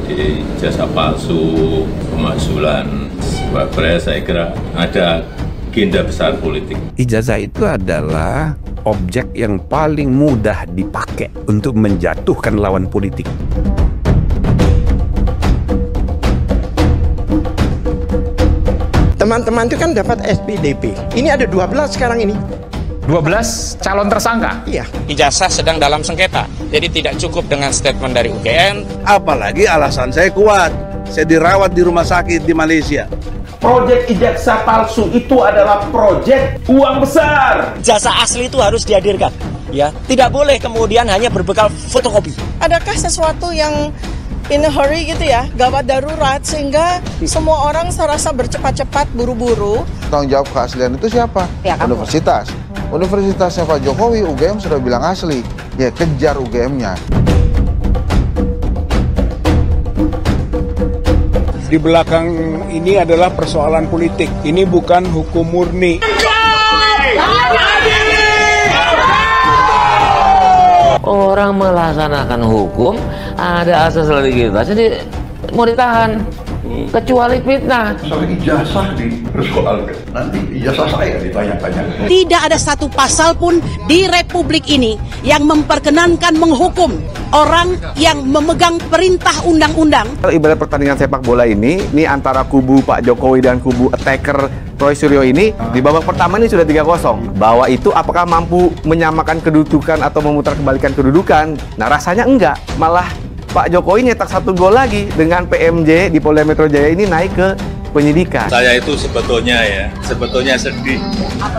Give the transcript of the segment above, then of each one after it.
Jadi ijazah palsu, pemakzulan Wapres, saya kira ada agenda besar politik. Ijazah itu adalah objek yang paling mudah dipakai untuk menjatuhkan lawan politik. Teman-teman itu kan dapat SPDP. Ini ada 12 sekarang ini. 12 calon tersangka? Iya. Ijazah sedang dalam sengketa, jadi tidak cukup dengan statement dari UGM. Apalagi alasan saya kuat, saya dirawat di rumah sakit di Malaysia. Proyek ijazah palsu itu adalah proyek uang besar. Ijazah asli itu harus dihadirkan, ya. Tidak boleh kemudian hanya berbekal fotokopi. Adakah sesuatu yang in a hurry gitu ya, gawat darurat sehingga semua orang serasa bercepat-cepat buru-buru? Tanggung jawab keaslian itu siapa? Ya, Universitas. Universitasnya Pak Jokowi, UGM sudah bilang asli. Ya kejar UGM-nya. Di belakang ini adalah persoalan politik. Ini bukan hukum murni. Orang melaksanakan hukum ada asas legalitas, jadi mau ditahan kecuali fitnah. Soal ijazah dipersoalkan, nanti ijazah saya ditanya-tanya. Tidak ada satu pasal pun di Republik ini yang memperkenankan menghukum orang yang memegang perintah undang-undang. Ibarat pertandingan sepak bola ini antara kubu Pak Jokowi dan kubu attacker Roy Suryo ini di babak pertama ini sudah 3-0. Bahwa itu apakah mampu menyamakan kedudukan atau memutar kembalikan kedudukan? Nah rasanya enggak, malah Pak Jokowi nyetak 1 gol lagi dengan PMJ di Polda Metro Jaya ini naik ke penyidikan. Saya itu sebetulnya sedih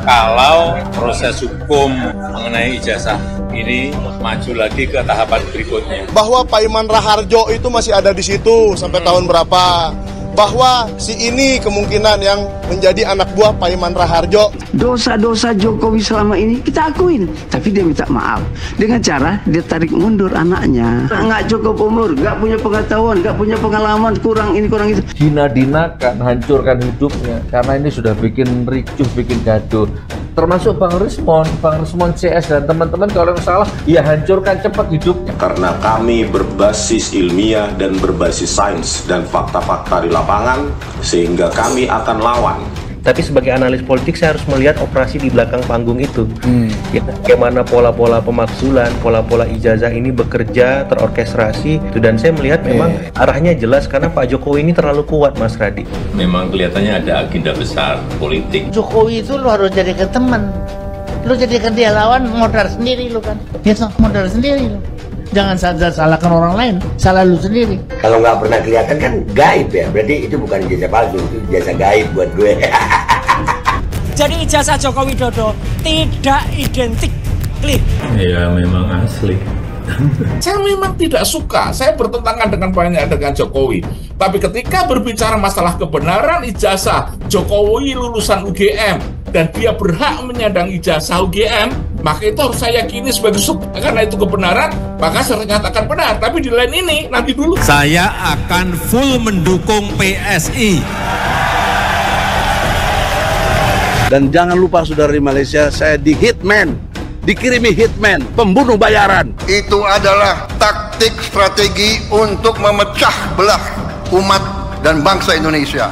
kalau proses hukum mengenai ijazah ini maju lagi ke tahapan berikutnya. Bahwa Pak Iman Raharjo itu masih ada di situ sampai tahun berapa. Bahwa si ini kemungkinan yang menjadi anak buah Pak Iman Raharjo. Dosa-dosa Jokowi selama ini kita akuin, tapi dia minta maaf dengan cara dia tarik mundur anaknya. Nggak cukup umur, nggak punya pengetahuan, nggak punya pengalaman, kurang ini kurang itu. Hina-dinakan, hancurkan hidupnya karena ini sudah bikin ricuh, bikin gaduh. Termasuk Bang Resmon CS dan teman-teman kalau yang salah, ya hancurkan cepat hidupnya. Karena kami berbasis ilmiah dan berbasis sains dan fakta-fakta di lapangan, sehingga kami akan lawan. Tapi sebagai analis politik saya harus melihat operasi di belakang panggung itu. Ya, bagaimana pola-pola pemakzulan, pola-pola ijazah ini bekerja, terorkestrasi. Dan saya melihat memang arahnya jelas karena Pak Jokowi ini terlalu kuat, Mas Radi. Memang kelihatannya ada agenda besar politik. Jokowi itu lu harus jadikan teman. Lu jadikan dia lawan, modal sendiri lu kan. Ya, modal sendiri lu. Jangan salahkan orang lain, salah lu sendiri. Kalau nggak pernah kelihatan kan gaib ya, berarti itu bukan ijazah palsu, itu ijazah gaib buat gue. Jadi ijazah Joko Widodo tidak identik. Ya memang asli. Saya memang tidak suka, saya bertentangan dengan Jokowi. Tapi ketika berbicara masalah kebenaran ijazah Jokowi lulusan UGM dan dia berhak menyandang ijazah UGM, maka itu harus saya yakini sebagai karena itu kebenaran, maka saya nyatakan benar. Tapi di lain ini, nanti dulu. Saya akan full mendukung PSI. Dan jangan lupa saudara di Malaysia, saya di hitman, dikirimi hitman, pembunuh bayaran. Itu adalah taktik strategi untuk memecah belah umat dan bangsa Indonesia.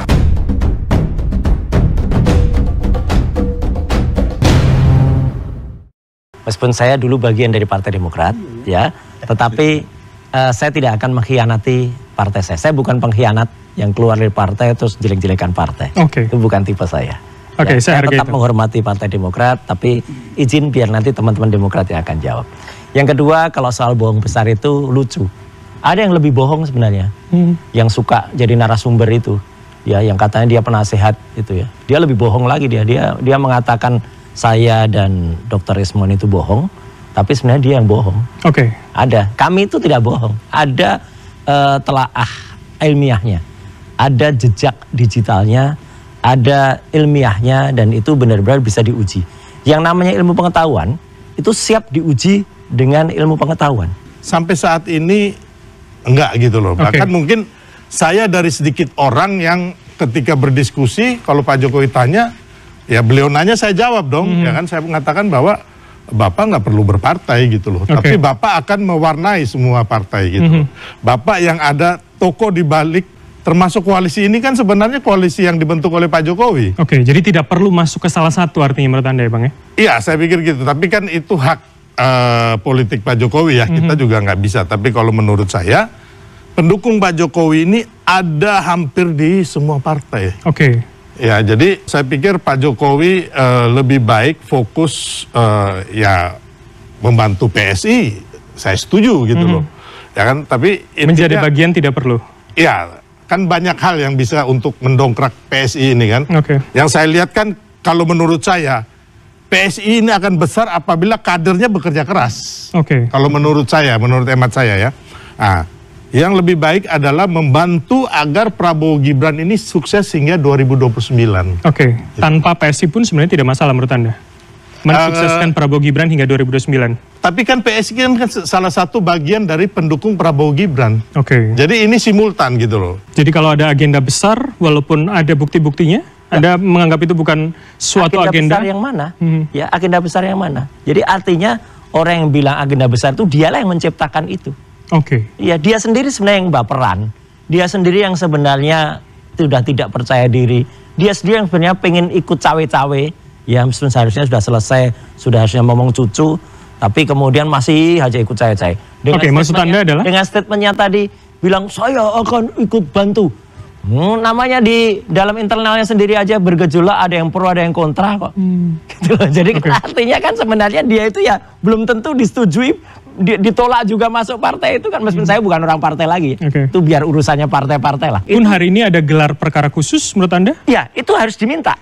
Meskipun saya dulu bagian dari Partai Demokrat, ya, tetapi saya tidak akan mengkhianati partai saya. Saya bukan pengkhianat yang keluar dari partai terus jelek-jelekan partai. Itu bukan tipe saya. Saya tetap menghormati Partai Demokrat, tapi izin biar nanti teman-teman Demokrat yang akan jawab. Yang kedua, kalau soal bohong besar itu lucu. Ada yang lebih bohong sebenarnya, yang suka jadi narasumber itu, ya, yang katanya dia penasehat itu ya. Dia lebih bohong lagi dia mengatakan saya dan Dr. Resmon itu bohong, tapi sebenarnya dia yang bohong. Ada. Kami itu tidak bohong. Ada telaah ilmiahnya, ada jejak digitalnya, ada ilmiahnya, dan itu benar-benar bisa diuji. Yang namanya ilmu pengetahuan itu siap diuji dengan ilmu pengetahuan. Sampai saat ini enggak gitu loh. Bahkan mungkin saya dari sedikit orang yang ketika berdiskusi, kalau Pak Jokowi tanya, ya beliau nanya saya jawab dong. Ya kan, saya mengatakan bahwa Bapak nggak perlu berpartai gitu loh. Tapi Bapak akan mewarnai semua partai gitu. Bapak yang ada tokoh di balik termasuk koalisi ini kan sebenarnya koalisi yang dibentuk oleh Pak Jokowi. Oke, jadi tidak perlu masuk ke salah satu artinya menurut Anda ya Bang ya? Iya, saya pikir gitu. Tapi kan itu hak politik Pak Jokowi ya, kita juga nggak bisa. Tapi kalau menurut saya, pendukung Pak Jokowi ini ada hampir di semua partai. Oke. Ya, jadi saya pikir Pak Jokowi lebih baik fokus ya membantu PSI. Saya setuju gitu loh. Ya kan, tapi menjadi bagian tidak perlu. Iya. Kan banyak hal yang bisa untuk mendongkrak PSI ini kan. Oke. Yang saya lihat kan kalau menurut saya PSI ini akan besar apabila kadernya bekerja keras. Oke. Kalau menurut saya, menurut hemat saya ya. Nah, yang lebih baik adalah membantu agar Prabowo Gibran ini sukses hingga 2029. Oke. Tanpa PSI pun sebenarnya tidak masalah menurut Anda? Mensukseskan Prabowo Gibran hingga 2029. Tapi kan PSI kan salah satu bagian dari pendukung Prabowo Gibran. Oke. Jadi ini simultan gitu loh. Jadi kalau ada agenda besar, walaupun ada bukti-buktinya, Anda menganggap itu bukan suatu agenda besar yang mana? Ya, agenda besar yang mana? Jadi artinya orang yang bilang agenda besar itu dialah yang menciptakan itu. Oke. Ya, dia sendiri sebenarnya yang baperan. Dia sendiri yang sebenarnya sudah tidak percaya diri. Dia sendiri yang sebenarnya pengen ikut cawe-cawe. Ya, seharusnya sudah selesai, sudah harusnya ngomong cucu, tapi kemudian masih aja ikut cawe-cawe. Oke, maksud Anda adalah? Dengan statementnya tadi, bilang saya akan ikut bantu. Namanya di dalam internalnya sendiri aja bergejolak, ada yang pro, ada yang kontra kok. Gitu loh. Jadi artinya kan sebenarnya dia itu ya belum tentu disetujui, ditolak juga masuk partai itu kan, meskipun saya bukan orang partai lagi. Itu biar urusannya partai-partai lah. Pun hari ini ada gelar perkara khusus menurut Anda? Ya, itu harus diminta.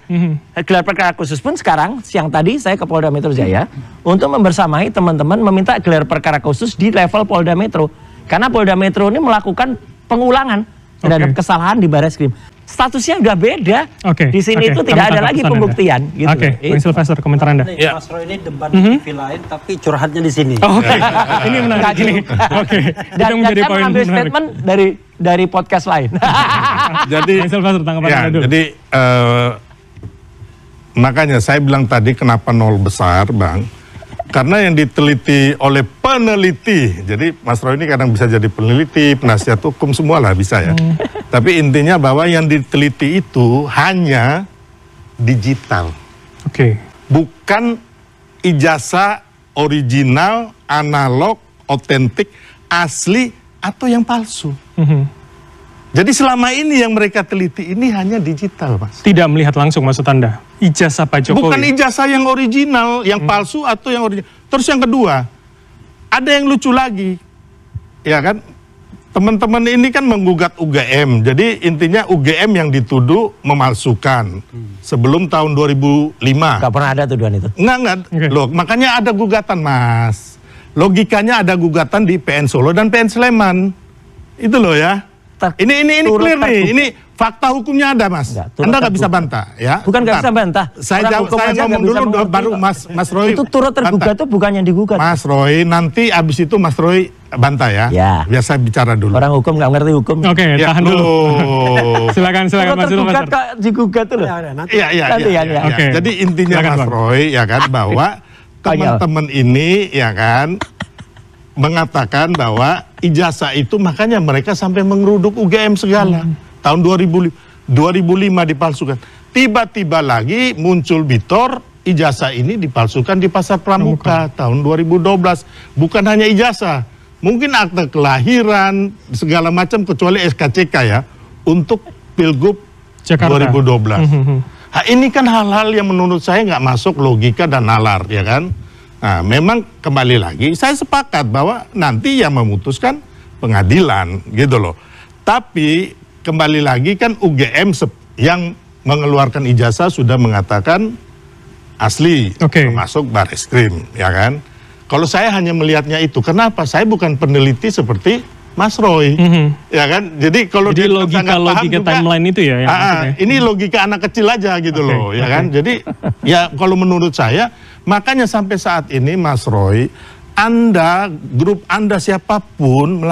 Gelar perkara khusus pun sekarang, siang tadi saya ke Polda Metro Jaya untuk membersamai teman-teman meminta gelar perkara khusus di level Polda Metro. Karena Polda Metro ini melakukan pengulangan terhadap kesalahan di Barreskrim. Statusnya udah beda. Di sini itu tidak ada lagi pembuktian. Gitu. Bang Sylvester, komentar Anda. Mas Roy ini debat di TV lain, tapi curhatnya di sini. Ini menarik. Dan saya mengambil statement dari podcast lain. Jadi, Bang Sylvester, tanggapan Anda dulu. Jadi makanya saya bilang tadi kenapa nol besar, Bang. Karena yang diteliti oleh peneliti, jadi Mas Roy ini kadang bisa jadi peneliti, penasihat hukum, semua lah bisa ya. Tapi intinya bahwa yang diteliti itu hanya digital. Bukan ijazah original, analog, otentik, asli, atau yang palsu. Jadi selama ini yang mereka teliti ini hanya digital, Mas. Tidak melihat langsung maksud Anda? Ijazah Pak Jokowi? Bukan ijazah yang original, yang palsu atau yang original. Terus yang kedua, ada yang lucu lagi. Ya kan? Teman-teman ini kan menggugat UGM. Jadi intinya UGM yang dituduh memalsukan. Sebelum tahun 2005. Gak pernah ada tuduhan itu? Enggak. Loh, makanya ada gugatan, Mas. Logikanya ada gugatan di PN Solo dan PN Sleman. Itu loh ya. Ini clear nih, ini fakta hukumnya ada, Mas. Anda nggak bisa bantah, ya? Bukan nggak bisa bantah. Saya ngomong dulu, baru Mas Roy. Itu turut tergugat itu bukan yang digugat. Mas Roy, nanti abis itu Mas Roy bantah ya. Biar saya bicara dulu. Orang hukum nggak ngerti hukum. Oke, tahan dulu. Silakan Mas tergugat kok digugat tuh. Iya. Jadi intinya Mas Roy, ya kan, bahwa teman-teman ini, ya kan, mengatakan bahwa ijazah itu makanya mereka sampai mengeruduk UGM segala. Tahun 2005 dipalsukan. Tiba-tiba lagi muncul Bitor, ijazah ini dipalsukan di Pasar Pramuka tahun 2012. Bukan hanya ijazah, mungkin akte kelahiran, segala macam kecuali SKCK ya, untuk Pilgub Jakarta 2012. Nah, ini kan hal-hal yang menurut saya nggak masuk logika dan nalar, ya kan? Nah, memang kembali lagi, saya sepakat bahwa nanti yang memutuskan pengadilan, gitu loh. Tapi kembali lagi kan UGM yang mengeluarkan ijazah sudah mengatakan asli, termasuk Barreskrim, ya kan? Kalau saya hanya melihatnya itu, kenapa? Saya bukan peneliti seperti Mas Roy, ya kan? Jadi kalau dia logika timeline itu ya? Ini logika anak kecil aja gitu loh, ya kan? Jadi ya kalau menurut saya, makanya sampai saat ini Mas Roy, Anda, grup Anda siapapun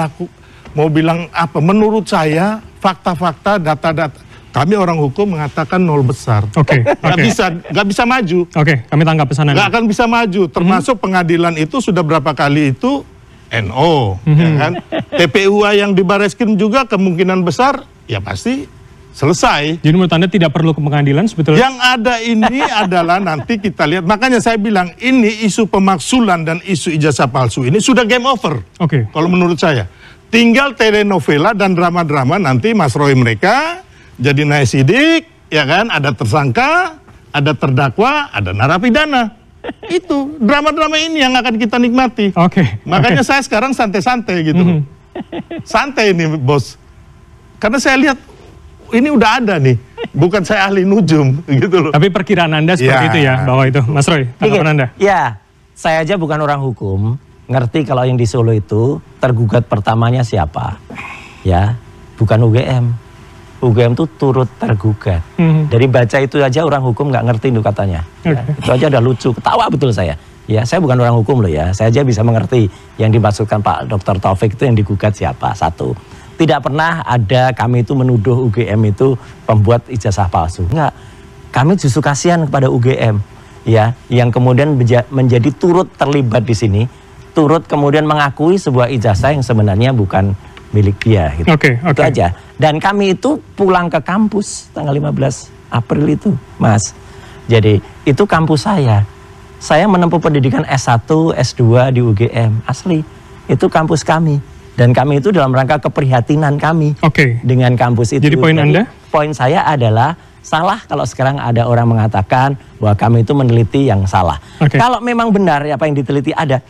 mau bilang apa? Menurut saya fakta-fakta, data-data, kami orang hukum mengatakan nol besar. Nggak bisa maju. Kami tangkap pesanan. Nggak akan bisa maju. Termasuk pengadilan itu sudah berapa kali itu NO, ya kan? TPUA yang di Bareskrim juga kemungkinan besar ya pasti selesai. Jadi menurut Anda tidak perlu ke pengadilan sebetulnya? Yang ada ini adalah nanti kita lihat. Makanya saya bilang ini isu pemaksulan dan isu ijazah palsu ini sudah game over. Oke. Kalau menurut saya. Tinggal telenovela dan drama-drama nanti Mas Roy mereka jadi naik sidik, ya kan? Ada tersangka, ada terdakwa, ada narapidana. Itu drama-drama ini yang akan kita nikmati. Oke. Makanya saya sekarang santai-santai gitu. Santai ini bos. Karena saya lihat ini udah ada nih. Bukan saya ahli nujum gitu loh. Tapi perkiraan Anda seperti itu ya, bahwa itu. Mas Roy, tanggapan Anda? Ya, saya aja bukan orang hukum. Ngerti kalau yang di Solo itu tergugat pertamanya siapa? Ya, bukan UGM. UGM itu turut tergugat. Dari baca itu aja orang hukum nggak ngerti itu katanya. Ya, itu aja udah lucu, ketawa betul saya. Ya, saya bukan orang hukum loh ya. Saya aja bisa mengerti yang dimaksudkan Pak Dr. Taufik itu yang digugat siapa. Satu, tidak pernah ada kami itu menuduh UGM itu pembuat ijazah palsu. Enggak, kami justru kasihan kepada UGM. Ya, yang kemudian menjadi turut terlibat di sini. Turut kemudian mengakui sebuah ijazah yang sebenarnya bukan milik dia. Gitu. Itu aja. Dan kami itu pulang ke kampus tanggal 15 April itu, Mas. Jadi itu kampus saya. Saya menempuh pendidikan S1, S2 di UGM. Asli, itu kampus kami. Dan kami itu dalam rangka keprihatinan kami dengan kampus itu. Jadi poin Anda? Poin saya adalah salah kalau sekarang ada orang mengatakan bahwa kami itu meneliti yang salah. Kalau memang benar apa yang diteliti ada,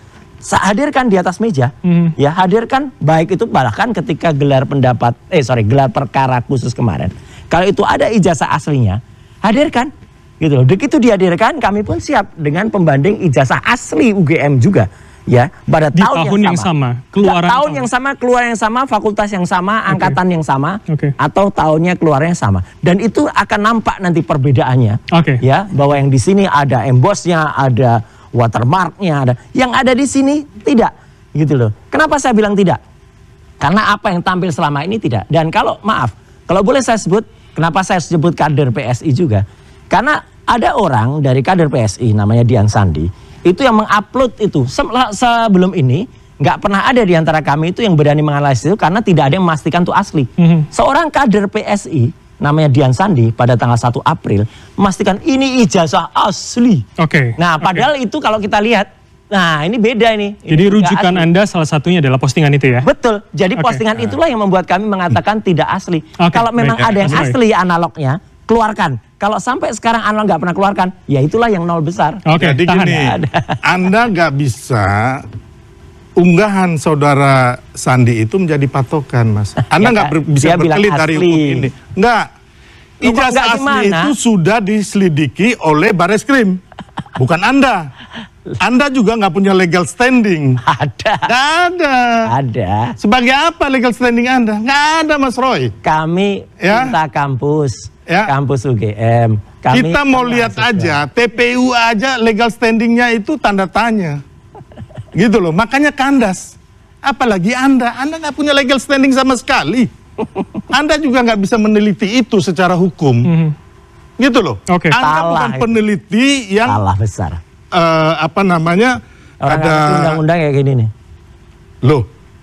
hadirkan di atas meja, ya hadirkan, baik itu bahkan ketika gelar gelar perkara khusus kemarin. Kalau itu ada ijazah aslinya, hadirkan, gitu loh. Begitu dihadirkan, kami pun siap dengan pembanding ijazah asli UGM juga, ya pada di tahun yang sama, keluaran yang sama, fakultas yang sama, angkatan yang sama, atau tahunnya keluarnya yang sama. Dan itu akan nampak nanti perbedaannya, ya bahwa yang di sini ada embossnya, ada watermarknya, ada yang ada di sini tidak, gitu loh. Kenapa saya bilang tidak? Karena apa yang tampil selama ini tidak. Dan kalau boleh saya sebut, kenapa saya sebut kader PSI juga? Karena ada orang dari kader PSI namanya Dian Sandi itu yang mengupload itu sebelum ini nggak pernah ada di antara kami itu yang berani menganalisis itu karena tidak ada yang memastikan itu asli. Seorang kader PSI namanya Dian Sandi pada tanggal 1 April memastikan ini ijazah asli. Nah, padahal itu kalau kita lihat, nah ini beda ini. Jadi rujukan Anda salah satunya adalah postingan itu ya? Betul. Jadi postingan itulah yang membuat kami mengatakan tidak asli. Kalau memang ada yang asli analognya, keluarkan. Kalau sampai sekarang analog nggak pernah keluarkan, ya itulah yang nol besar. Jadi gini, Anda nggak bisa unggahan saudara Sandi itu menjadi patokan, Mas. Anda nggak bisa berkelit dari hukum ini. Nggak. Ijazah asli itu sudah diselidiki oleh Bareskrim, bukan Anda. Anda juga nggak punya legal standing. Ada. Nggak ada. Ada. Sebagai apa legal standing Anda? Nggak ada, Mas Roy. Kami minta kampus UGM. Kita mau lihat aja, TPU aja legal standingnya itu tanda tanya. Gitu loh, makanya kandas. Apalagi Anda nggak punya legal standing sama sekali. Anda juga nggak bisa meneliti itu secara hukum. Gitu loh. Anda bukan peneliti yang salah besar. Orang ada undang-undang kayak gini nih.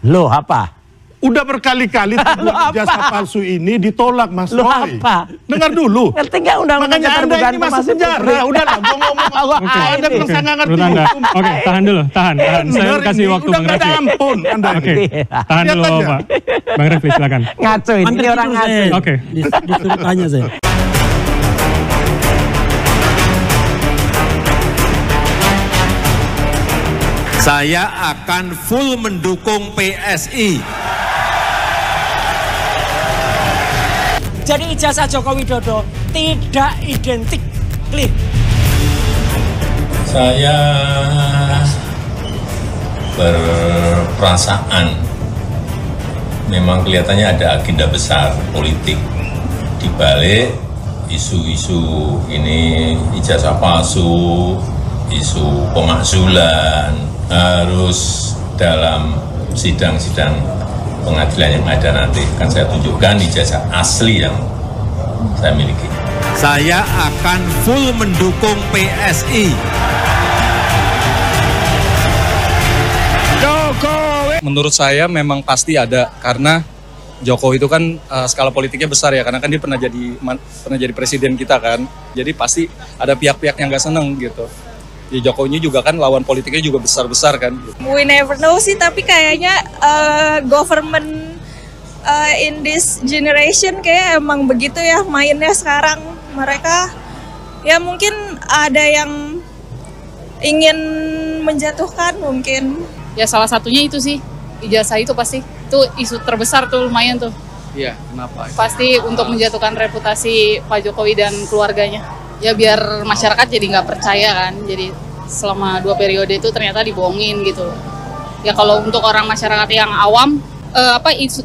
Loh apa? Udah berkali-kali ijazah palsu ini ditolak, Mas Loh Roy. apa? Dengar dulu. Ngerti nggak undang-undang Makanya Anda ini masuk penjara. Udah lah, gue ngomong. Anda bilang saya nggak ngerti hukum. Tahan dulu, tahan. Saya kasih waktu Bang Refli. Udah ampun Anda ini. Tahan dulu Pak. Bang Refli silakan. Ngaco ini orang ngaco. Disuruh tanya saya. Saya akan full mendukung PSI. Jadi ijazah Joko Widodo tidak identik. Clear. Saya berperasaan memang kelihatannya ada agenda besar politik di balik isu-isu ini, ijazah palsu, isu pemakzulan, harus dalam sidang-sidang pengadilan yang ada nanti akan saya tunjukkan ijazah asli yang saya miliki. Saya akan full mendukung PSI. Jokowi! Menurut saya memang pasti ada, karena Jokowi itu kan skala politiknya besar ya, karena kan dia pernah jadi presiden kita kan. Jadi pasti ada pihak-pihak yang nggak seneng gitu. Ya Jokowi juga kan lawan politiknya juga besar-besar kan. We never know sih, tapi kayaknya government in this generation kayak emang begitu ya mainnya sekarang. Mereka ya mungkin ada yang ingin menjatuhkan mungkin. Ya salah satunya itu sih, ijazah itu pasti. Itu isu terbesar tuh, lumayan tuh. Iya, kenapa? Pasti untuk menjatuhkan reputasi Pak Jokowi dan keluarganya. Ya biar masyarakat jadi nggak percaya kan. Jadi selama 2 periode itu ternyata dibohongin gitu. Ya kalau untuk orang masyarakat yang awam,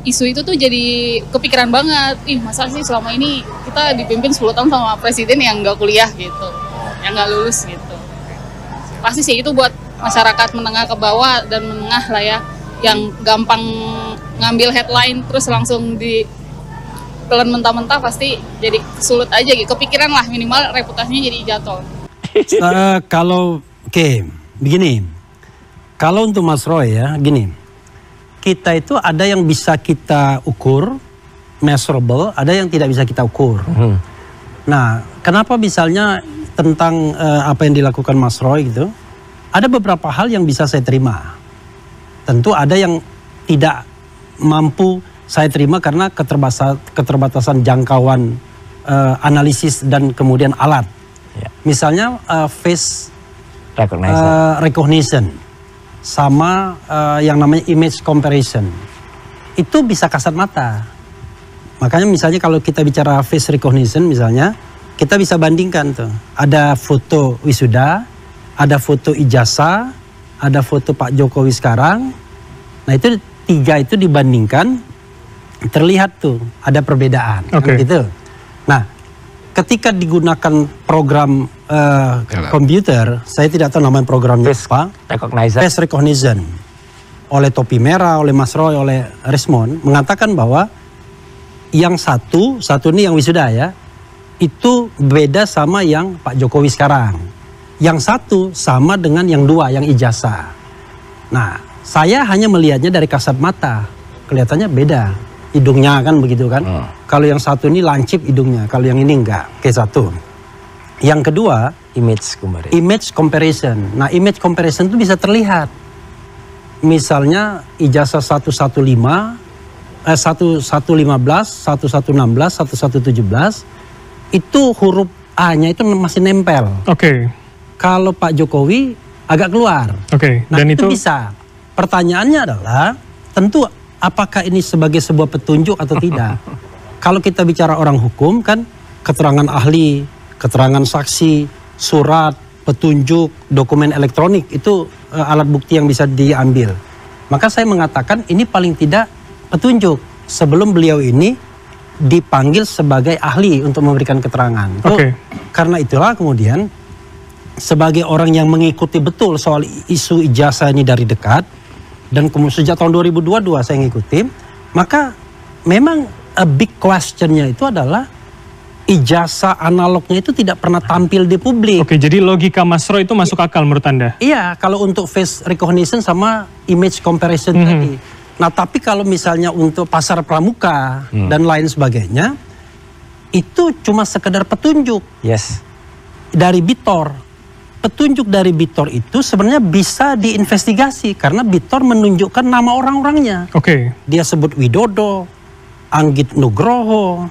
isu itu tuh jadi kepikiran banget. Masa sih selama ini kita dipimpin 10 tahun sama presiden yang nggak kuliah gitu, yang nggak lulus gitu. Pasti sih itu buat masyarakat menengah ke bawah dan menengah lah ya, yang gampang ngambil headline terus langsung ditelan mentah-mentah, pasti jadi sulit aja gitu. Kepikiran lah, minimal reputasinya jadi jatuh. Begini. Kalau untuk Mas Roy ya, gini. Kita itu ada yang bisa kita ukur, measurable, ada yang tidak bisa kita ukur. Nah, kenapa misalnya tentang apa yang dilakukan Mas Roy gitu, ada beberapa hal yang bisa saya terima. Tentu ada yang tidak mampu saya terima karena keterbatasan jangkauan analisis dan kemudian alat. Misalnya face recognition sama yang namanya image comparison. Itu bisa kasat mata. Makanya misalnya kalau kita bicara face recognition misalnya, kita bisa bandingkan tuh. Ada foto wisuda, ada foto ijazah, ada foto Pak Jokowi sekarang. Nah itu 3 itu dibandingkan, terlihat tuh ada perbedaan. Gitu. Nah ketika digunakan program komputer, saya tidak tahu namanya programnya apa, face recognition, oleh Topi Merah, oleh Mas Roy, oleh Rismond, mengatakan bahwa yang satu ini yang wisuda ya, itu beda sama yang Pak Jokowi sekarang. Yang satu sama dengan yang 2, yang ijazah. Nah, saya hanya melihatnya dari kasat mata. Kelihatannya beda. Hidungnya kan begitu kan. Kalau yang satu ini lancip hidungnya, kalau yang ini enggak. Satu. Yang kedua, image comparison. Nah, image comparison itu bisa terlihat. Misalnya ijazah 1115, 1116, 1117, itu huruf A-nya itu masih nempel. Kalau Pak Jokowi agak keluar. Nah, dan itu bisa. Pertanyaannya adalah, tentu apakah ini sebagai sebuah petunjuk atau tidak? Kalau kita bicara orang hukum kan, keterangan ahli, keterangan saksi, surat, petunjuk, dokumen elektronik, itu alat bukti yang bisa diambil. Maka saya mengatakan ini paling tidak petunjuk sebelum beliau ini dipanggil sebagai ahli untuk memberikan keterangan. Karena itulah kemudian sebagai orang yang mengikuti betul soal isu ijazah ini dari dekat, dan kemudian sejak tahun 2022 saya ngikutin, maka memang a big questionnya itu adalah ijazah analognya itu tidak pernah tampil di publik. Jadi logika Mas Roy itu masuk akal menurut Anda? Iya, kalau untuk face recognition sama image comparison tadi. Nah, tapi kalau misalnya untuk pasar pramuka dan lain sebagainya, itu cuma sekedar petunjuk. Dari Bitor. Petunjuk dari Bitor itu sebenarnya bisa diinvestigasi karena Bitor menunjukkan nama orang-orangnya. Dia sebut Widodo, Anggit Nugroho,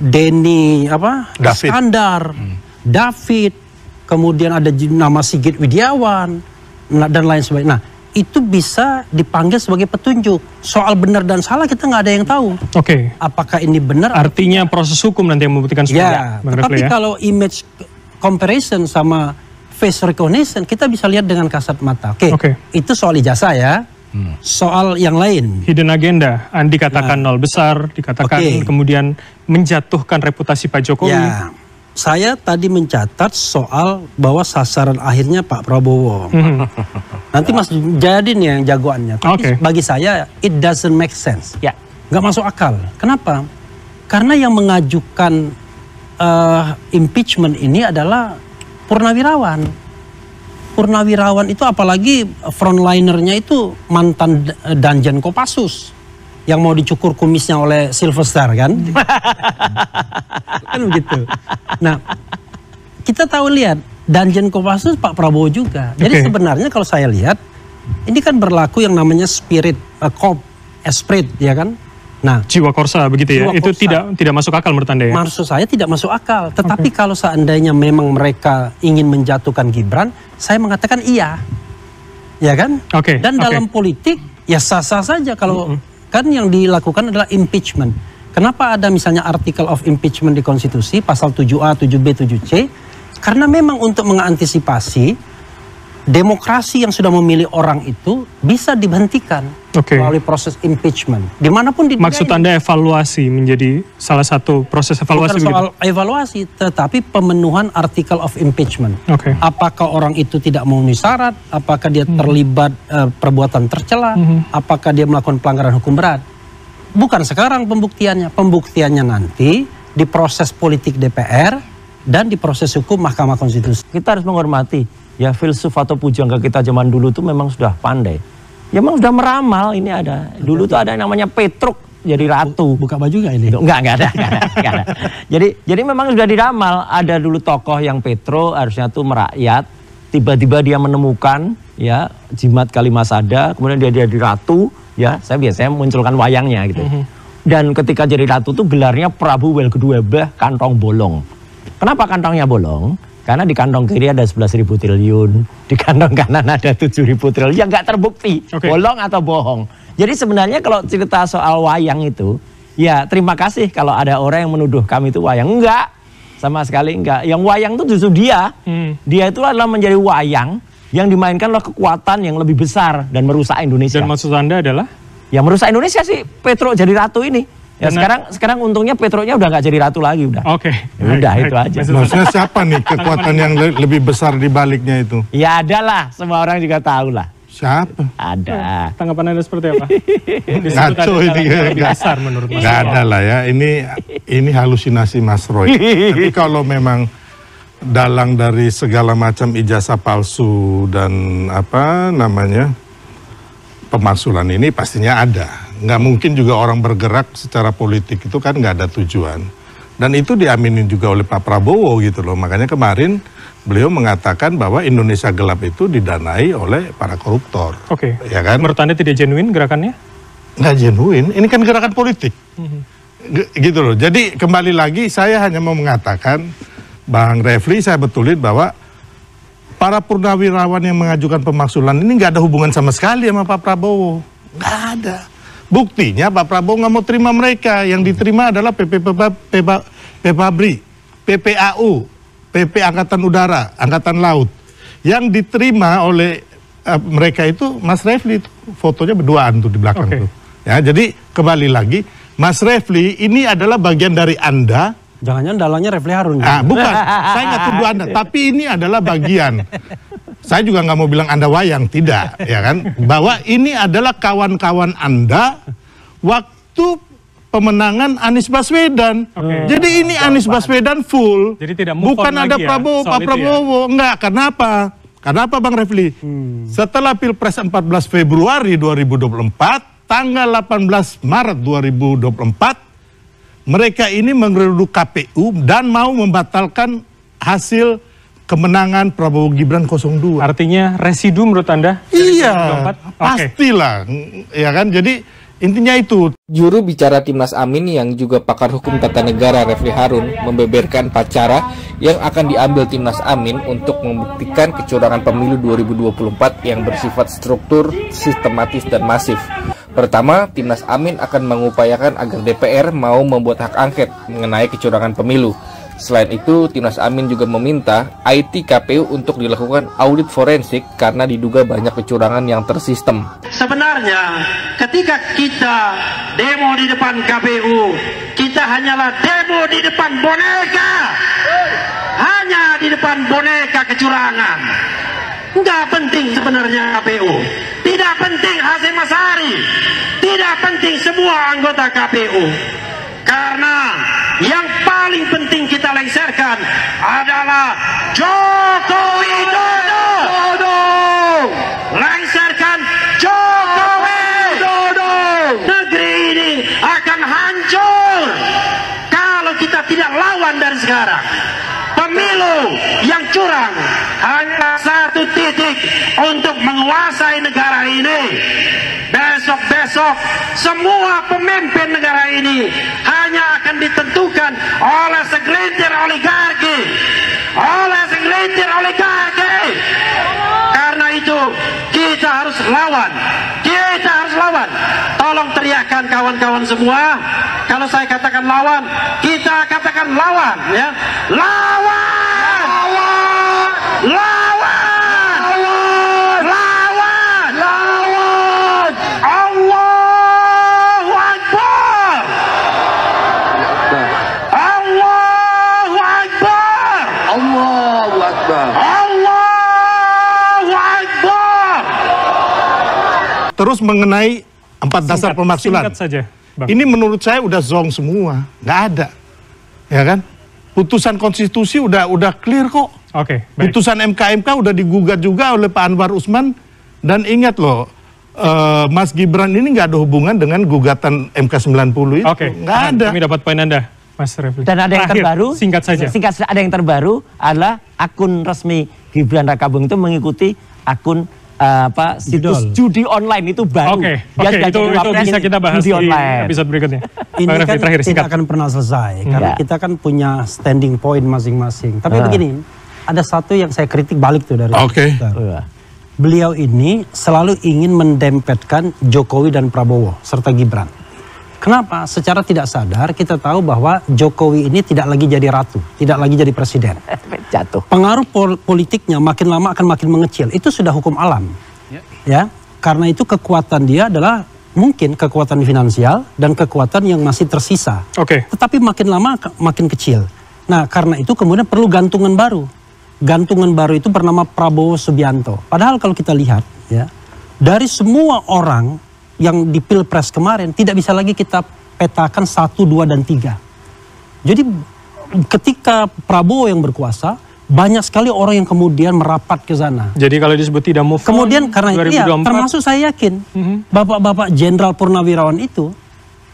Denny Iskandar, David, kemudian ada nama Sigit Widiawan dan lain sebagainya. Nah, itu bisa dipanggil sebagai petunjuk. Soal benar dan salah kita nggak ada yang tahu. Apakah ini benar? Artinya proses hukum nanti yang membuktikan semua. Tetapi kalau image comparison sama face recognition kita bisa lihat dengan kasat mata. Itu soal ijazah ya. Soal yang lain. Hidden agenda. Andi katakan nol besar, dikatakan kemudian menjatuhkan reputasi Pak Jokowi. Saya tadi mencatat soal bahwa sasaran akhirnya Pak Prabowo. Nanti Mas jadi nih yang jagoannya. Tapi bagi saya it doesn't make sense. Nggak masuk akal. Kenapa? Karena yang mengajukan impeachment ini adalah Purnawirawan. purnawirawan itu apalagi frontlinernya itu mantan Danjen Kopassus yang mau dicukur kumisnya oleh Sylvester kan? Kan begitu. Nah, kita tahu lihat Danjen Kopassus Pak Prabowo juga. Jadi sebenarnya kalau saya lihat ini kan berlaku yang namanya spirit, esprit, ya kan? Nah, jiwa korsa begitu ya. Itu tidak masuk akal menurut Anda ya? Maksud saya tidak masuk akal. Tetapi kalau seandainya memang mereka ingin menjatuhkan Gibran, saya mengatakan iya. Ya kan? Dan dalam politik ya sah-sah saja kalau kan yang dilakukan adalah impeachment. Kenapa ada misalnya artikel of impeachment di konstitusi pasal 7A, 7B, 7C? Karena memang untuk mengantisipasi demokrasi yang sudah memilih orang itu bisa dihentikan melalui proses impeachment. Dimanapun di dunia. Maksud Anda evaluasi menjadi salah satu proses evaluasi? Bukan soal evaluasi, tetapi pemenuhan artikel of impeachment. Apakah orang itu tidak memenuhi syarat? Apakah dia terlibat perbuatan tercela? Apakah dia melakukan pelanggaran hukum berat? Bukan sekarang pembuktiannya. Pembuktiannya nanti di proses politik DPR dan di proses hukum Mahkamah Konstitusi. Kita harus menghormati. Ya filsuf atau pujangga kita zaman dulu tuh memang sudah pandai. Ya memang sudah meramal, ini ada. Dulu tuh ada yang namanya Petruk jadi ratu. Buka baju nggak ini? Enggak ada. Jadi memang sudah diramal. Ada dulu tokoh yang Petro harusnya tuh merakyat. Tiba-tiba dia menemukan ya jimat Kalimasada, kemudian dia jadi ratu. Ya saya biasanya munculkan wayangnya gitu. Dan ketika jadi ratu tuh gelarnya Prabu Wel Kedua Kantong Bolong. Kenapa kantongnya bolong? Karena di kantong kiri ada 11.000 triliun, di kantong kanan ada 7.000 triliun, yang nggak terbukti, bolong atau bohong. Jadi sebenarnya kalau cerita soal wayang itu, ya terima kasih kalau ada orang yang menuduh kami itu wayang. Enggak, sama sekali enggak. Yang wayang itu justru dia. Dia itu adalah menjadi wayang yang dimainkan oleh kekuatan yang lebih besar dan merusak Indonesia. Dan maksud Anda adalah? Ya merusak Indonesia sih, Petro jadi ratu ini. Ya sekarang untungnya Petronya udah nggak jadi ratu lagi udah. Udah itu aja. Maksudnya siapa nih kekuatan yang lebih besar di baliknya itu? Ya ada lah, semua orang juga tahu lah. Siapa? Ada. Tanggapan Anda seperti apa? Ngaco ini besar menurut Mas. Nggak ada lah ya. Ini halusinasi Mas Roy. Tapi kalau memang dalang dari segala macam ijazah palsu dan apa namanya pemaksulan ini pastinya ada. Nggak mungkin juga orang bergerak secara politik itu kan nggak ada tujuan. Dan itu diaminin juga oleh Pak Prabowo gitu loh. Makanya kemarin beliau mengatakan bahwa Indonesia gelap itu didanai oleh para koruptor. Ya kan? Menurut Anda tidak genuine gerakannya? Nggak genuine, ini kan gerakan politik. Gitu loh. Jadi kembali lagi saya hanya mau mengatakan, Bang Refli saya betulin bahwa para purnawirawan yang mengajukan pemaksulan ini nggak ada hubungan sama sekali sama Pak Prabowo. Nggak ada. Buktinya Pak Prabowo nggak mau terima mereka. Yang diterima adalah PPABRI, PPAU, PP Angkatan Udara, Angkatan Laut. Yang diterima oleh mereka itu Mas Refli, fotonya berduaan tuh di belakang tuh. Ya, jadi kembali lagi, Mas Refli ini adalah bagian dari Anda. Jangan-jangan dalangnya Refli Harun. Bukan, saya nggak tuduh Anda, tapi ini adalah bagian. Saya juga nggak mau bilang Anda wayang, tidak, ya kan? Bahwa ini adalah kawan-kawan Anda waktu pemenangan Anies Baswedan. Jadi ini Anies Baswedan full. Jadi tidak move bukan on ada lagi Prabowo, ya, Pak Prabowo. Enggak, kenapa? Kenapa Bang Refli? Setelah Pilpres 14 Februari 2024, tanggal 18 Maret 2024, mereka ini menggeruduk KPU dan mau membatalkan hasil kemenangan Prabowo Gibran 02. Artinya residu menurut Anda? Iya, pastilah. Ya kan, jadi intinya itu. Juru bicara Timnas Amin yang juga pakar hukum tata negara Refli Harun membeberkan 4 cara yang akan diambil Timnas Amin untuk membuktikan kecurangan pemilu 2024 yang bersifat struktur, sistematis, dan masif. Pertama, Timnas Amin akan mengupayakan agar DPR mau membuat hak angket mengenai kecurangan pemilu. Selain itu, Timnas Amin juga meminta IT KPU untuk dilakukan audit forensik karena diduga banyak kecurangan yang tersistem. Sebenarnya, ketika kita demo di depan KPU, kita hanyalah demo di depan boneka. Hanya di depan boneka kecurangan. Nggak penting sebenarnya KPU. Tidak penting Hasyim Asy'ari. Tidak penting semua anggota KPU. Karena yang paling penting kita lengserkan adalah Joko Widodo. sekarang. Pemilu yang curang hanya satu titik untuk menguasai negara ini. Besok-besok semua pemimpin negara ini hanya akan ditentukan oleh segelintir oligarki. Karena itu kita harus lawan. Tolong teriakkan kawan-kawan semua. Kalau saya katakan lawan, kita katakan lawan, ya. Allahu Akbar. Allahu Akbar. Allahu Akbar. Allahu Akbar. Terus mengenai 4 dasar pemaksulan. Singkat saja, Bang. Ini menurut saya udah zonk semua, nggak ada, ya kan? Putusan konstitusi udah clear kok. Oke. Baik. Putusan MK udah digugat juga oleh Pak Anwar Usman, dan ingat loh, Mas Gibran ini nggak ada hubungan dengan gugatan MK 90 itu. Oke. Nggak ada. Kami dapat poin Anda, Mas Refli. Dan ada yang terbaru, singkat saja. Ada yang terbaru adalah akun resmi Gibran Rakabuming itu mengikuti akun situs judi online itu baru. Oke, itu bisa kita bahas di episode berikutnya. Ini kan tidak akan pernah selesai karena kita kan punya standing point masing-masing. Tapi begini, ada satu yang saya kritik balik tuh dari beliau ini selalu ingin mendempetkan Jokowi dan Prabowo serta Gibran. Kenapa? Secara tidak sadar kita tahu bahwa Jokowi ini tidak lagi jadi ratu, tidak lagi jadi presiden. Jatuh. Pengaruh politiknya makin lama akan makin mengecil. Itu sudah hukum alam. Ya, karena itu kekuatan dia adalah mungkin kekuatan finansial dan kekuatan yang masih tersisa. Tetapi makin lama makin kecil. Nah, karena itu kemudian perlu gantungan baru. Gantungan baru itu bernama Prabowo Subianto. Padahal kalau kita lihat, ya, dari semua orang yang di Pilpres kemarin tidak bisa lagi kita petakan 1, 2, dan 3. Jadi ketika Prabowo yang berkuasa, banyak sekali orang yang kemudian merapat ke sana. Jadi kalau disebut tidak move on, kemudian karena itu ya, termasuk saya yakin bapak-bapak jenderal purnawirawan itu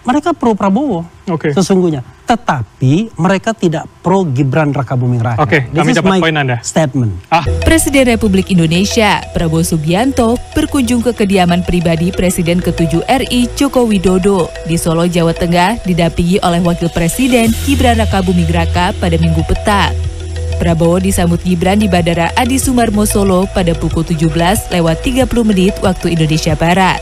mereka pro Prabowo sesungguhnya. Tetapi mereka tidak pro Gibran Rakabuming Raka. Kami dapat poin Anda. Statement. Presiden Republik Indonesia Prabowo Subianto berkunjung ke kediaman pribadi Presiden ke-7 RI Joko Widodo di Solo, Jawa Tengah, didampingi oleh Wakil Presiden Gibran Rakabuming Raka pada Minggu petang. Prabowo disambut Gibran di Bandara Adi Sumarmo Solo pada pukul 17:30 waktu Indonesia Barat.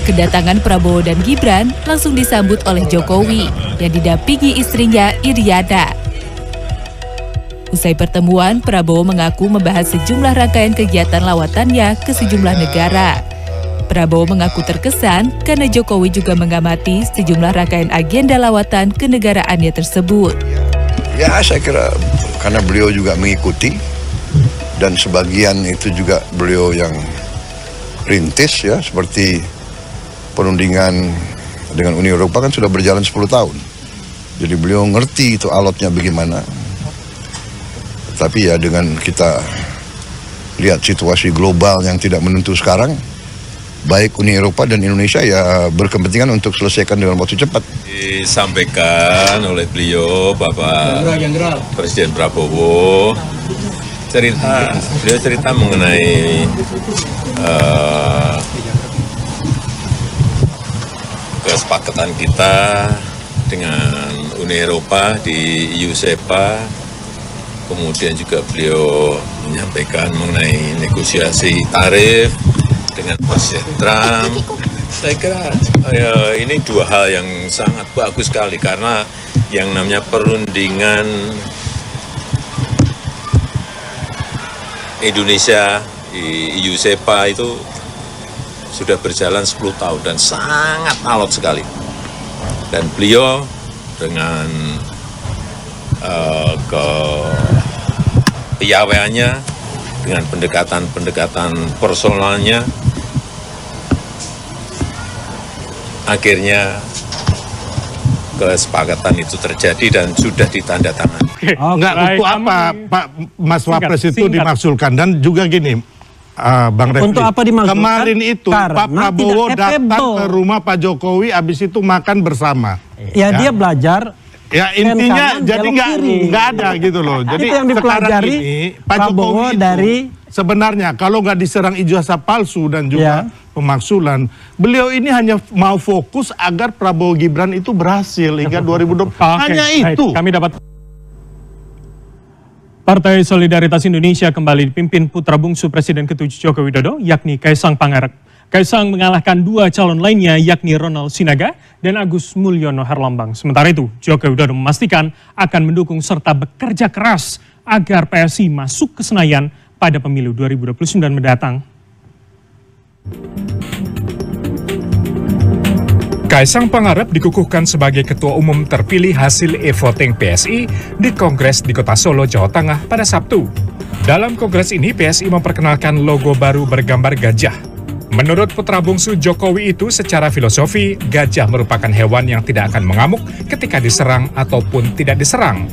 Kedatangan Prabowo dan Gibran langsung disambut oleh Jokowi yang didampingi istrinya Iriana. Usai pertemuan, Prabowo mengaku membahas sejumlah rangkaian kegiatan lawatannya ke sejumlah negara. Prabowo mengaku terkesan karena Jokowi juga mengamati sejumlah rangkaian agenda lawatan kenegaraannya tersebut. Ya, saya kira karena beliau juga mengikuti dan sebagian itu juga beliau yang rintis, ya, seperti perundingan dengan Uni Eropa kan sudah berjalan 10 tahun. Jadi beliau ngerti itu alotnya bagaimana. Tapi ya dengan kita lihat situasi global yang tidak menentu sekarang, baik Uni Eropa dan Indonesia ya berkepentingan untuk selesaikan dengan waktu cepat. Disampaikan oleh beliau Bapak Presiden Prabowo beliau cerita mengenai kesepakatan kita dengan Uni Eropa di EU SEPA, kemudian juga beliau menyampaikan mengenai negosiasi tarif dengan Presiden Trump. Saya kira ini dua hal yang sangat bagus sekali karena yang namanya perundingan Indonesia di EU SEPA itu sudah berjalan 10 tahun dan sangat alot sekali. Dan beliau dengan kepiawaiannya, dengan pendekatan personalnya, akhirnya kesepakatan itu terjadi dan sudah ditandatangani. Enggak, untuk apa Pak Mas Wapres itu dimaksudkan, dan juga gini, Bang Refli, untuk apa dimaksudkan? Kemarin itu Pak Prabowo datang ke rumah Pak Jokowi, habis itu makan bersama. Ya, dia belajar Ya intinya jadi nggak ada gitu loh. Jadi itu yang dipelajari ini, Pak Jokowi dari sebenarnya kalau nggak diserang ijazah palsu dan juga pemaksulan, beliau ini hanya mau fokus agar Prabowo Gibran itu berhasil hingga 2020. Hanya itu. Kami dapat. Partai Solidaritas Indonesia kembali dipimpin putra bungsu Presiden ke-7 Joko Widodo, yakni Kaisang Pangarep. Kaisang mengalahkan 2 calon lainnya, yakni Ronald Sinaga dan Agus Mulyono Herlambang. Sementara itu, Joko Widodo memastikan akan mendukung serta bekerja keras agar PSI masuk ke Senayan pada pemilu 2029 mendatang. Kaisang Pangarep dikukuhkan sebagai Ketua Umum terpilih hasil e-voting PSI di Kongres di Kota Solo, Jawa Tengah pada Sabtu. Dalam kongres ini, PSI memperkenalkan logo baru bergambar gajah. Menurut putra bungsu Jokowi itu, secara filosofi, gajah merupakan hewan yang tidak akan mengamuk ketika diserang ataupun tidak diserang.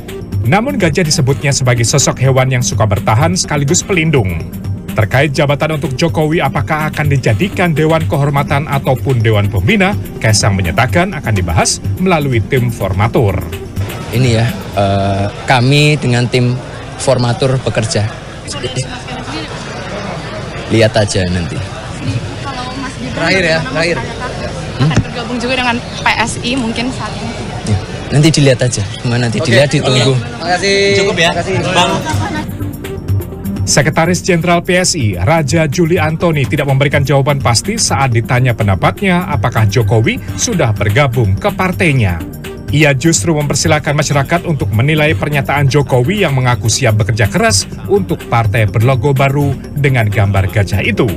Namun gajah disebutnya sebagai sosok hewan yang suka bertahan sekaligus pelindung. Terkait jabatan untuk Jokowi apakah akan dijadikan Dewan Kehormatan ataupun Dewan Pembina, Kaisang menyatakan akan dibahas melalui tim formatur. Ini ya, kami dengan tim formatur bekerja. Lihat aja nanti. Terakhir ya, terakhir. Akan bergabung juga dengan PSI mungkin saat ini. Ya, nanti dilihat aja, nanti dilihat ditunggu. Terima kasih. Cukup ya. Bang. Sekretaris Jenderal PSI, Raja Juli Antoni tidak memberikan jawaban pasti saat ditanya pendapatnya apakah Jokowi sudah bergabung ke partainya. Ia justru mempersilahkan masyarakat untuk menilai pernyataan Jokowi yang mengaku siap bekerja keras untuk partai berlogo baru dengan gambar gajah itu.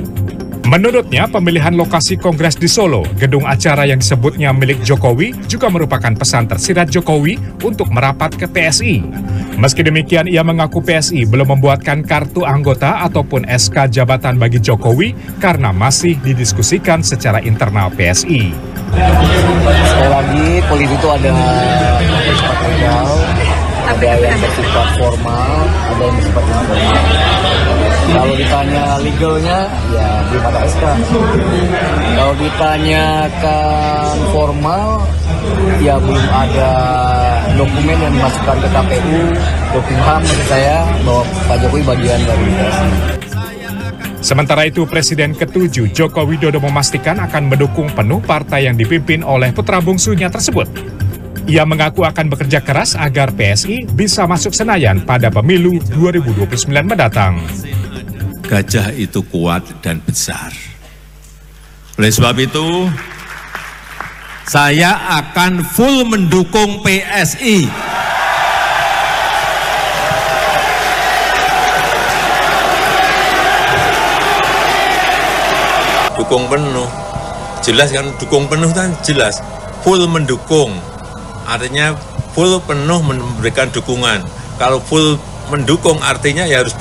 Menurutnya, pemilihan lokasi Kongres di Solo, gedung acara yang disebutnya milik Jokowi, juga merupakan pesan tersirat Jokowi untuk merapat ke PSI. Meski demikian, ia mengaku PSI belum membuatkan kartu anggota ataupun SK jabatan bagi Jokowi karena masih didiskusikan secara internal PSI. Sekali lagi, politik itu ada bersifat legal, ada yang bersifat formal, ada yang bersifat informal. Kalau ditanya legalnya, ya belum ada SK. Kalau ditanyakan formal, ya belum ada dokumen yang dimasukkan ke KPU, dokumen HAM menurut saya bahwa Pak Jokowi bagian dari PSI. Sementara itu, Presiden ke-7 Joko Widodo memastikan akan mendukung penuh partai yang dipimpin oleh putra bungsunya tersebut. Ia mengaku akan bekerja keras agar PSI bisa masuk Senayan pada pemilu 2029 mendatang. Gajah itu kuat dan besar. Oleh sebab itu, saya akan full mendukung PSI. Dukung penuh, jelas kan, dukung penuh kan jelas, full mendukung, artinya full penuh memberikan dukungan. Kalau full mendukung artinya ya harus